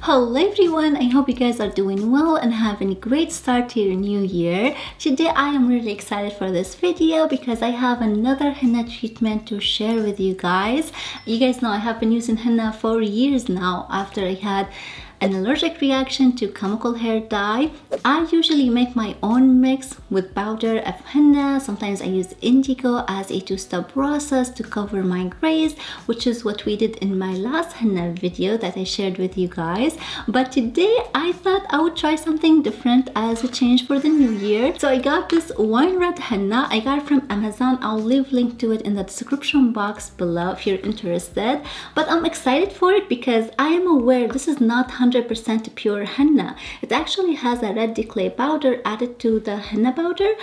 Hello everyone, I hope you guys are doing well and having a great start to your new year. Today I am really excited for this video because I have another henna treatment to share with you guys. You guys know I have been using henna for years now after I had an allergic reaction to chemical hair dye. I usually make my own mix with powder of henna. Sometimes I use indigo as a two-step process to cover my grays, which is what we did in my last henna video that I shared with you guys. But today I thought I would try something different as a change for the new year. So I got this wine red henna. I got it from Amazon. I'll leave a link to it in the description box below if you're interested. But I'm excited for it because I am aware this is not 100% pure henna. It actually has a red clay powder added to the henna powder.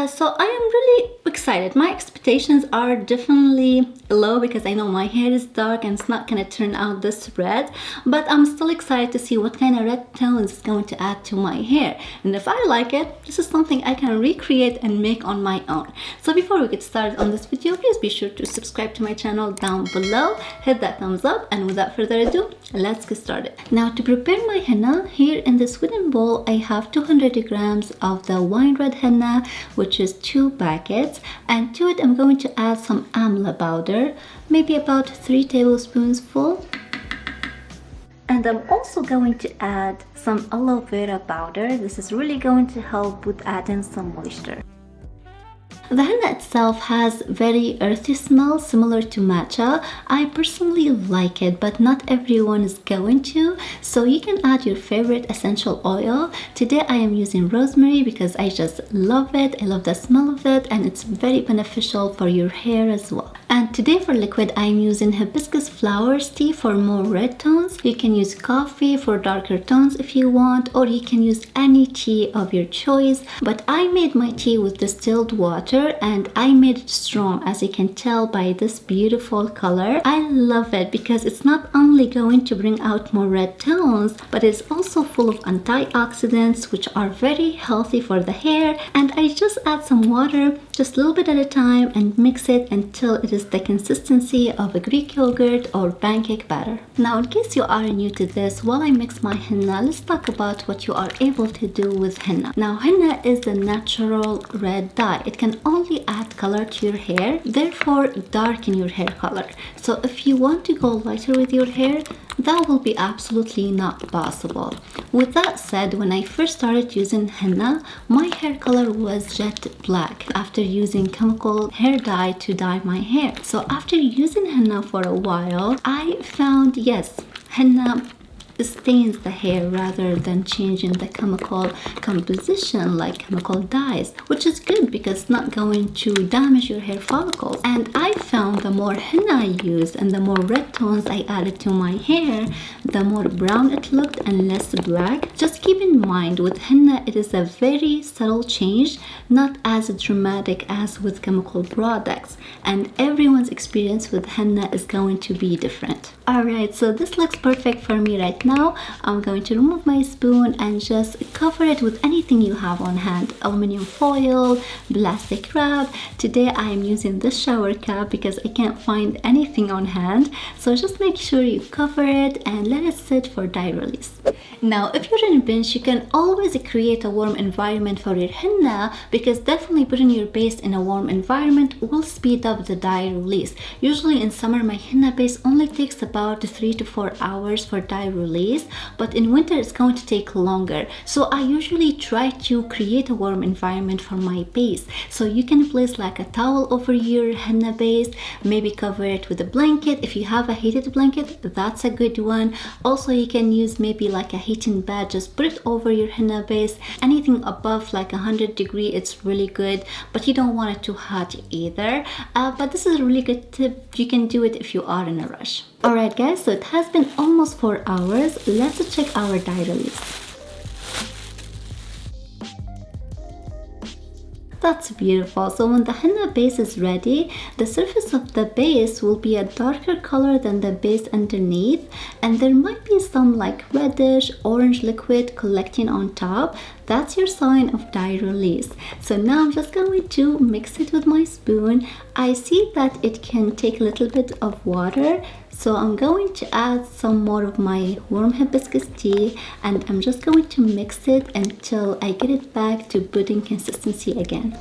So I am really excited. My expectations are definitely low because I know my hair is dark and it's not going to turn out this red, but I'm still excited to see what kind of red tones it's going to add to my hair. And if I like it, this is something I can recreate and make on my own. So before we get started on this video, please be sure to subscribe to my channel down below, hit that thumbs up, and without further ado, let's get started. Now to prepare my henna, here in this wooden bowl I have 200 grams of the wine red henna, which is 2 packets, and to it I'm going to add some amla powder, maybe about 3 tablespoons full. And I'm also going to add some aloe vera powder. This is really going to help with adding some moisture. The henna itself has very earthy smell similar to matcha. I personally like it, but not everyone is going to. So you can add your favorite essential oil. Today I am using rosemary because I just love it. I love the smell of it and it's very beneficial for your hair as well. And today for liquid I am using hibiscus flowers tea for more red tones. You can use coffee for darker tones if you want, or you can use any tea of your choice. But I made my tea with distilled water and I made it strong, as you can tell by this beautiful color. I love it because it's not only going to bring out more red tones, but it's also full of antioxidants which are very healthy for the hair. And I just add some water, just a little bit at a time, and mix it until it is the consistency of a Greek yogurt or pancake batter. Now in case you are new to this, while I mix my henna, let's talk about what you are able to do with henna. Now henna is a natural red dye. It can only add color to your hair, therefore darken your hair color. So if you want to go lighter with your hair, that will be absolutely not possible. With that said, when I first started using henna, my hair color was jet black after using chemical hair dye to dye my hair. So after using henna for a while, I found, yes, henna stains the hair rather than changing the chemical composition like chemical dyes, which is good because it's not going to damage your hair follicles. And I found the more henna I used and the more red tones I added to my hair, the more brown it looked and less black. Just keep in mind, with henna it is a very subtle change, not as dramatic as with chemical products, and everyone's experience with henna is going to be different. Alright, so this looks perfect for me right now. I'm going to remove my spoon and just cover it with anything you have on hand. Aluminum foil, plastic wrap. Today I am using this shower cap because I can't find anything on hand. So just make sure you cover it and let it sit for dye release. Now if you're in a pinch, you can always create a warm environment for your henna, because definitely putting your base in a warm environment will speed up the dye release. Usually in summer my henna base only takes about 3 to 4 hours for dye release, but in winter it's going to take longer. So I usually try to create a warm environment for my base. So you can place like a towel over your henna base, maybe cover it with a blanket. If you have a heated blanket, that's a good one. Also you can use maybe like a heating pad, just put it over your henna base. Anything above like 100 degrees, it's really good, but you don't want it too hot either. But this is a really good tip. You can do it if you are in a rush. Alright guys, so it has been almost 4 hours. Let's check our dye release. That's beautiful. So when the henna base is ready, the surface of the base will be a darker color than the base underneath, and there might be some like reddish orange liquid collecting on top. That's your sign of dye release. So now I'm just going to mix it with my spoon. I see that it can take a little bit of water, So I'm going to add some more of my warm hibiscus tea, and I'm just going to mix it until I get it back to pudding consistency again.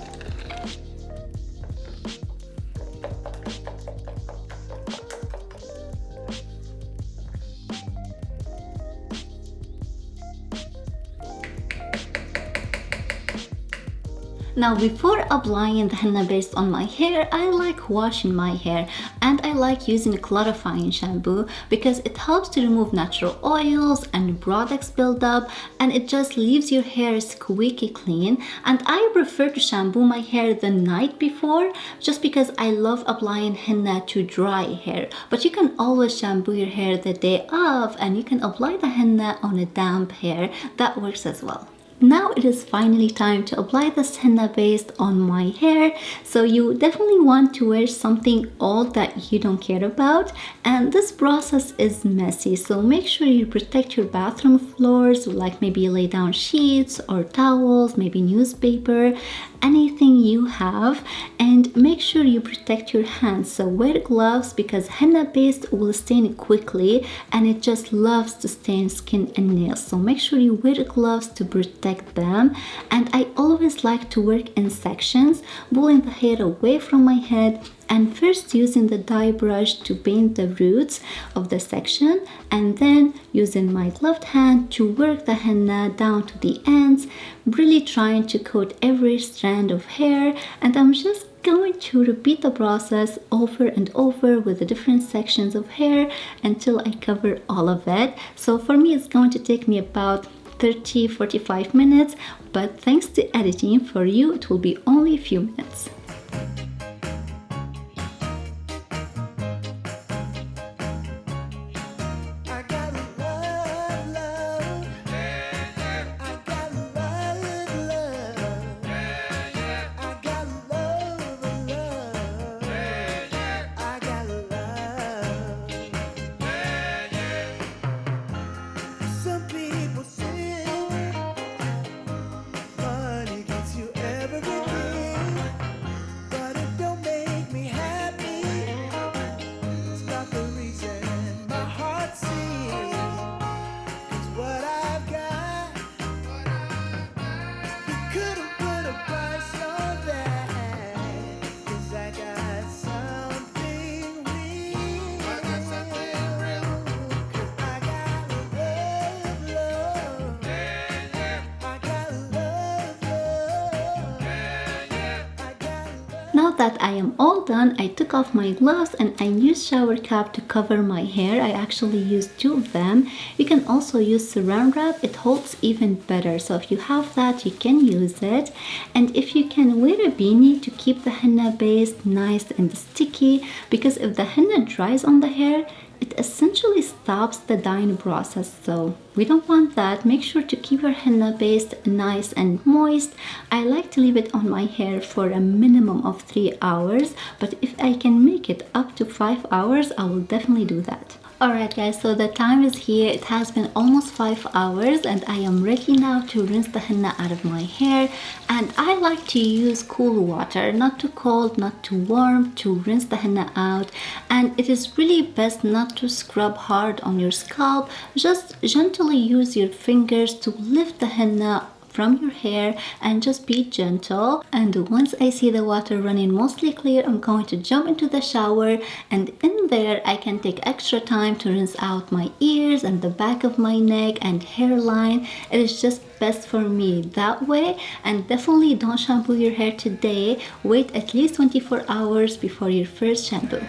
Now before applying the henna paste on my hair, I like washing my hair, and I like using clarifying shampoo because it helps to remove natural oils and products buildup, and it just leaves your hair squeaky clean. And I prefer to shampoo my hair the night before just because I love applying henna to dry hair. But you can always shampoo your hair the day of, and you can apply the henna on a damp hair. That works as well. Now it is finally time to apply this henna paste on my hair. So you definitely want to wear something old that you don't care about, and this process is messy, so make sure you protect your bathroom floors, like maybe lay down sheets or towels, maybe newspaper, anything you have, and make sure you protect your hands. So wear gloves because henna paste will stain quickly and it just loves to stain skin and nails, so make sure you wear gloves to protect them. And I always like to work in sections, pulling the hair away from my head and first using the dye brush to paint the roots of the section, and then using my gloved hand to work the henna down to the ends, really trying to coat every strand of hair. And I'm just going to repeat the process over and over with the different sections of hair until I cover all of it. So for me it's going to take me about 30-45 minutes, but thanks to editing, for you it will be only a few minutes. Now that I am all done, I took off my gloves and I used shower cap to cover my hair. I actually used 2 of them. You can also use saran wrap, it holds even better. So if you have that, you can use it. And if you can, wear a beanie to keep the henna paste nice and sticky, because if the henna dries on the hair, it essentially stops the dyeing process, so we don't want that. Make sure to keep your henna paste nice and moist. I like to leave it on my hair for a minimum of 3 hours, but if I can make it up to 5 hours, I will definitely do that. Alright guys, so the time is here. It has been almost 5 hours and I am ready now to rinse the henna out of my hair. And I like to use cool water, not too cold, not too warm, to rinse the henna out. And it is really best not to scrub hard on your scalp. Just gently use your fingers to lift the henna from your hair and just be gentle. And once I see the water running mostly clear, I'm going to jump into the shower, and in there I can take extra time to rinse out my ears and the back of my neck and hairline. It is just best for me that way. And definitely don't shampoo your hair today. Wait at least 24 hours before your first shampoo.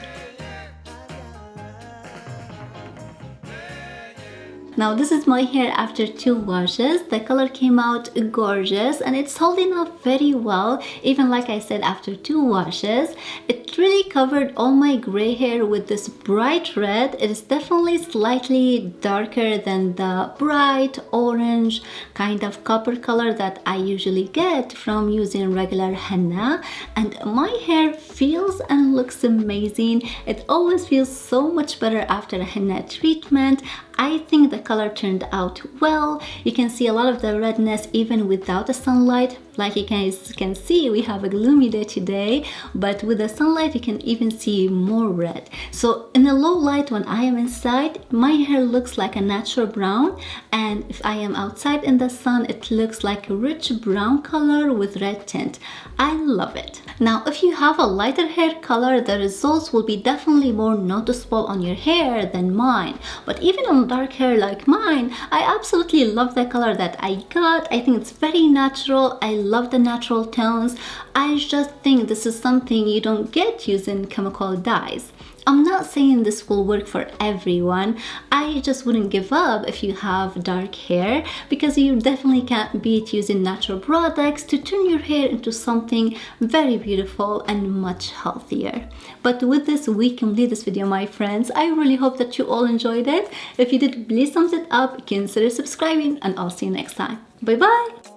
Now this is my hair after 2 washes. The color came out gorgeous and it's holding up very well, even like I said, after 2 washes. It really covered all my gray hair with this bright red. It is definitely slightly darker than the bright orange kind of copper color that I usually get from using regular henna. And my hair feels and looks amazing. It always feels so much better after a henna treatment. I think the color turned out well. You can see a lot of the redness even without the sunlight. Like you guys can see, we have a gloomy day today, but with the sunlight you can even see more red. So in the low light, when I am inside, my hair looks like a natural brown, and if I am outside in the sun, it looks like a rich brown color with red tint. I love it. Now, if you have a lighter hair color, the results will be definitely more noticeable on your hair than mine. But even on dark hair like mine, I absolutely love the color that I got. I think it's very natural. I love the natural tones. I just think this is something you don't get using chemical dyes. I'm not saying this will work for everyone. I just wouldn't give up if you have dark hair, because you definitely can't beat using natural products to turn your hair into something very beautiful and much healthier. But with this, we complete this video, my friends. I really hope that you all enjoyed it. If you did, please thumbs it up, consider subscribing, and I'll see you next time. Bye bye.